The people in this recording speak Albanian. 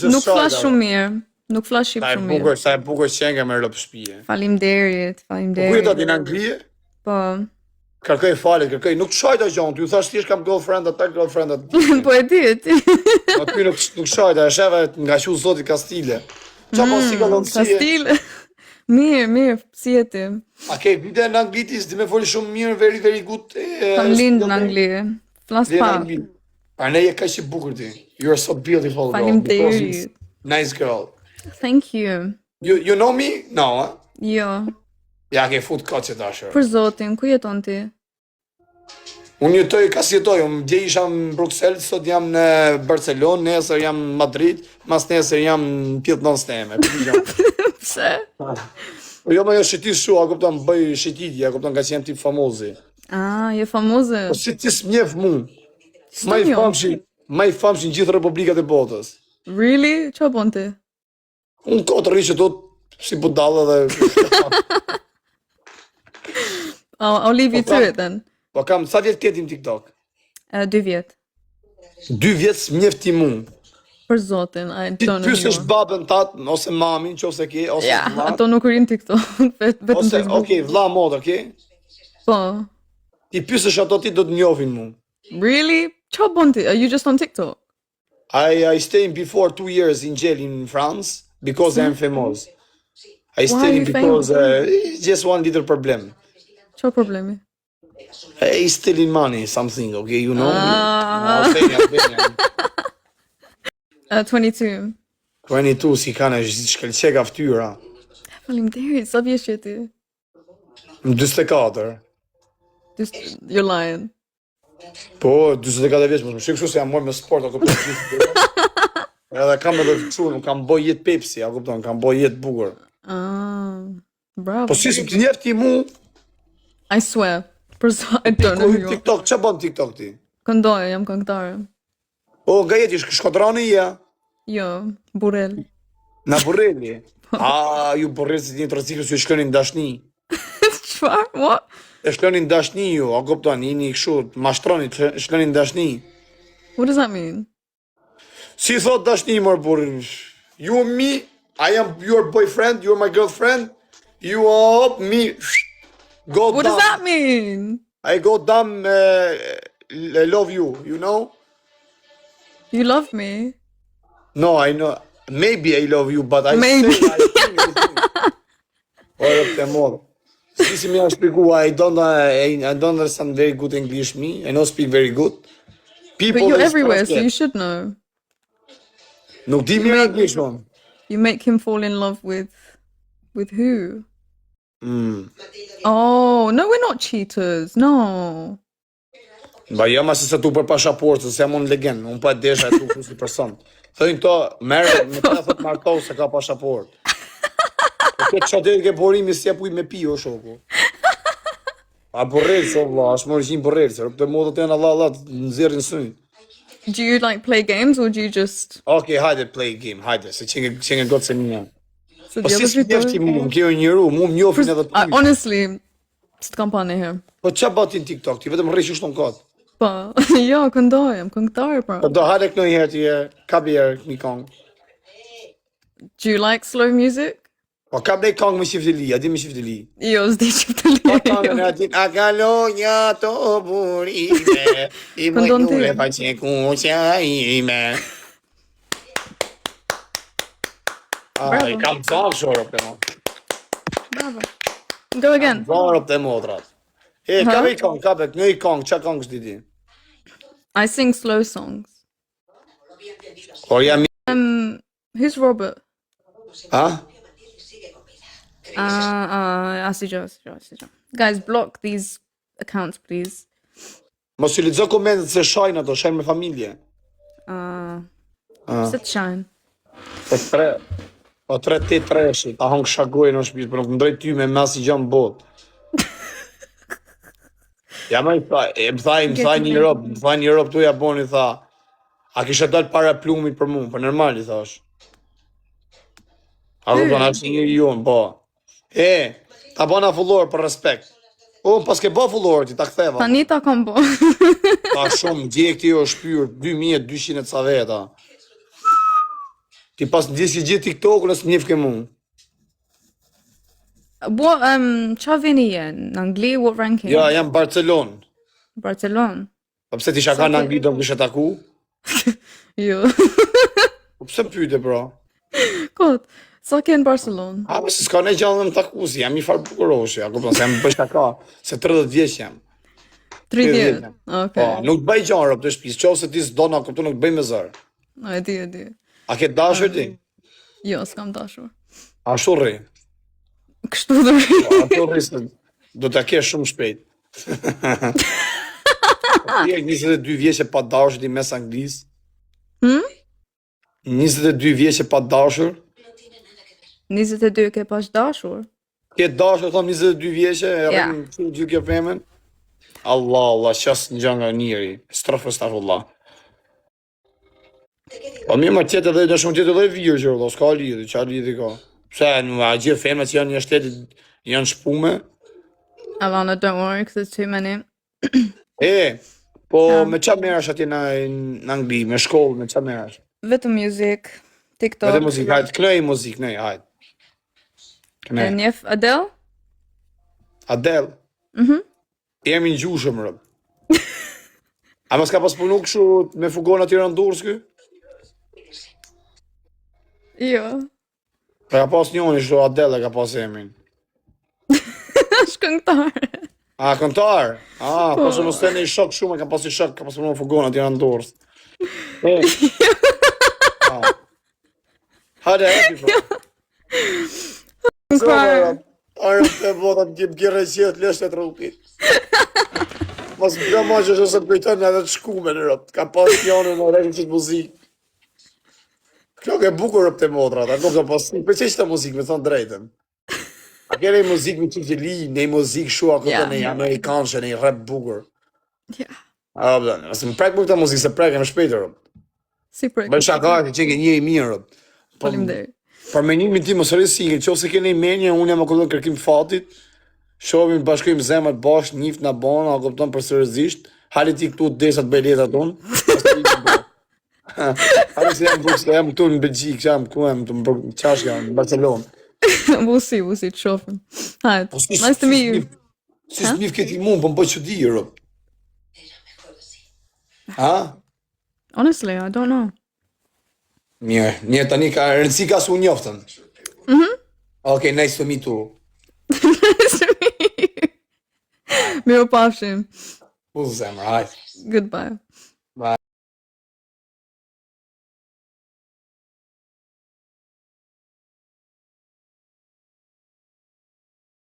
Nuk flas shumë mirë. Nuk flas shqip shumë mirë. Sa e bukur që nga me rëpë shtëpie. Faleminderit, Po ku faleminderit. jeton në Angli? Po. Kërkoj falë, kërkoj. Nuk shajta gjon, ty thash thjesht kam girlfriend atë girlfriend atë. Po e di, e di. Aty nuk shajta, e sheva nga qiu zoti Kastile. Çfarë si ka Ka stil. Mirë, si e ti? A ke vite në Anglitis, dhe me foli shumë mirë, very, very good. Kam lind në Angli. Flas pak. Pa ne je kaq i bukur ti. You're so beautiful, girl. Faleminderit. Nice girl. Thank you. You know me? No, huh? Jo. Ja ke fut kaçë dashur. Për zotin, ku jeton ti? Unë jetoj, kas jetoj, unë dje isha në Bruxelles, sot jam në Barcelonë, nesër jam në Madrid, mas nesër jam në pjetë non steme. Pse? Po jo më jo shetis shu, a kupton, bëj shetitje, a kupton, ka që jam tip famozi. Ah, je famoze. Po si ti s'mjef mu, ma i famshin gjithë republikat e botës. Really? Qa bon ti? Unë kotë rri që do si budalla dhe... I'll leave you to it then. Po kam, sa vjetë ketim TikTok? 2 vjet. 2 vjetë s'mjefti mu. Për zotin, I Ti don't know. pysesh babën tatë, ose mamin, qose ke, ose Ja, vlla. ato nuk rin TikTok, vetëm Ose, Facebook. okej, vlla mod, okej? Po. Ti pysesh ato ti do të njohin mu. Really? Qa bon ti? Are you just on TikTok? I stayed before 2 years in jail in France because I'm famous. I Why are stayed you because famous? just one little problem. Qa problemi? I stealing money, something, okay, you know? Ah. Albania. 22. 22 si kanë shkëlqeka ftyra. Faleminderit, sa vjeç je ti? Në 44. You're lying. Po, 44 vjeç, më shikë kështu se jam morë me sport, a kupton gjithë. Edhe kam edhe kështu, nuk kam boj jetë Pepsi, a kupton, kam boj jetë bukur. Ah, bravo. Po si të njef ti mu, I swear. I don't know who you are. TikTok, që bon TikTok ti? Këndoja, jam këngëtare. O, nga jeti, shkodrani ja? Jo, burel. Na Burrelli. Ju Burrelli si një të rëzikës ju shkënin dashni. Çfarë? What? E shkënin dashni ju, a kupton, jeni kështu, mashtroni, shkënin dashni. What does that mean? Si thot dashni, mor burr, you and me, I am your boyfriend, you're my girlfriend, you are me, go What down. does that mean? I go down, I love you, you know? You love me? No, I know, maybe I love you, but I Maybe. say, I think. Or up the more. Si më shpjegua, I don't understand very good English me, I don't speak very good. But you're everywhere, so you should know. Nuk di mirë English, mon. You make him fall in love with who? Oh, no, we're not cheaters. No. Ba jam asi se tu për pasaport, se jam unë legend, unë pa desha tu ku si person. Thëjnë këto, merë, me të thot martoh se ka pasaport. Po këtë qadet ke borimi si apuj me pi, o shoku. A borrelë, so vla, është më rëgjim borrelë, se rëpë të modët e në Allah, në zirën sënë. Do you like play games or do you just... Okej, hajde play game, hajde, se qenge gotë se një. So Po si s'mjefti mu, më kjo njëru, mu më njofin edhe të Honestly, s'kam pa ne herë. Po qa batin TikTok, ti vetëm rrejsh ushtë në kotë. Po, jo, këndoj, jam këngëtare, Po pra. do hajde kënoj herë ti, ka bjerë një kongë. Do you like slow music? Po ka brej kongë me shiftili, a di me shiftili. Jo, s'di që të Po kongën e lirio. atin, a kalonja to burime, i Këndon ti. mojnure pa që kuqa ime. I kam zonë shorë për mo. Bravo. Go again. Zonë për modrat. Ka brej kongë, ka brej, një kongë, qa kongë shdi ti? I sing slow songs. Por jam Who's Robert? ha? Asijo. Guys, block these accounts, please. Mos i lexo komentet se shajnë ato, shajnë me familje. Sit shine. Po 3-8-3, ta hongë shagojnë në shpirë, për nuk më drejt ty me mas i gjamë botë. Ja më tha një rob tu ja boni, tha, a kisha dalë para plumit për mu, për normal i thash. A kupton, ashtë një jonë, po. Ta bona fullor për respekt. O, pas ke bo fullor, ti ta ktheva. Tani ta kam bo. Ta shumë, djek ti o shpyrë, 2200 ca veta. Ti pas ndjesi gjithë TikTok-un ose njeh ke mua? Qa vini je? Në Angli, what ranking? Ja, jam Barcelonë. Barcelona? Po pse ti shaka në Angli do më kishe taku? Jo. Po pse pyete pra? Kot, sa ke në Barcelona? A, po se s'ka ne gjallë me më taku, si jam i farë bukuroshi, a kupton, se jam bëj shaka, se 30 vjeç jam. 30? Po, Okej. nuk bëj gjallë rëp të shtëpisë, qofse ti s'do na kupton, nuk bëj me zër. E di. A ke dashur ti? Jo, s'kam dashur. Ashtu rri. Kështu dhe Po, ashtu rri se do ta kesh shumë shpejt. Ti je 22 vjeç e pa dashur ti mes Anglisë. 22 vjeç e pa dashur. 22 ke pas dashur? Ke dashur thon 22 vjeçe, e Ja. rrim çu dy kjo femën. Allah, qas në gjanga njëri. Astaghfirullah. Po mirë më tjetë edhe në shumë tjetë edhe virgjë, do s'ka lidhë, qa lidhë ka. Pse, në a gjithë femët që janë një shtetit, janë shpume. Alana, don't worry, because it's too many. Po me qa merresh atje në Angli, me shkollë, me qa merresh? Vetëm music, TikTok. Vete muzikë, hajtë, kënej muzikë, nej, hajtë. E Kënej. njef Adele? Adele, jemi në gjushëm, rëbë. A më s'ka pas punu këshu me fugon atyre në Durrës ky? Jo. Pra ka pas njoni shtu Adele ka pas emrin. Shkëngtar. A, këntar? A, po që mos të një shok shumë, ka pas i shok, ka pas punu me fugon atyre në Durrës. Hajde, happy, bro. Arë të botat gjim gjire qëtë lështet rrupit. Mos më ka ma që se të kujton edhe të shkume në rëpt. Ka pas njone në rejnë qëtë muzikë. Kjo ke bukur rëpt e modrat, a kom të pas për që qëta muzikë, me thonë drejtën. A kere i muzikë me qëtë li, ne i muzikë shua këtë Ja, në i amerikanëshe, në i rap bukur. Ja. A, bëdane, nëse më prek më këta muzikë, se prek e më shpejtë rëpt. Si prek. Bën shaka, që qenë një i mirë rëpt. Faleminderit. Për menimin tim mos rri single, qofse keni menje, unë jam akoma kërkim fatit. Shohim bashkojmë zemrat bashkë, njëft na bon, a kupton përsërisht. Hali ti këtu desha të bëj letrat unë. Hali se jam këtu në Belgjikë, jam këtu jam të çashka në Barcelonë. We'll see, të shofim. Hajt, nice to meet you. Si s'mif këti mund, po më bëj çudi rëp. Ha? Honestly, I don't know. Mirë, tani ka rëndësi ka su njoftën. Okay, nice to meet you. Nice to meet you. Mirë pafshim. U zemër, hajt. Goodbye.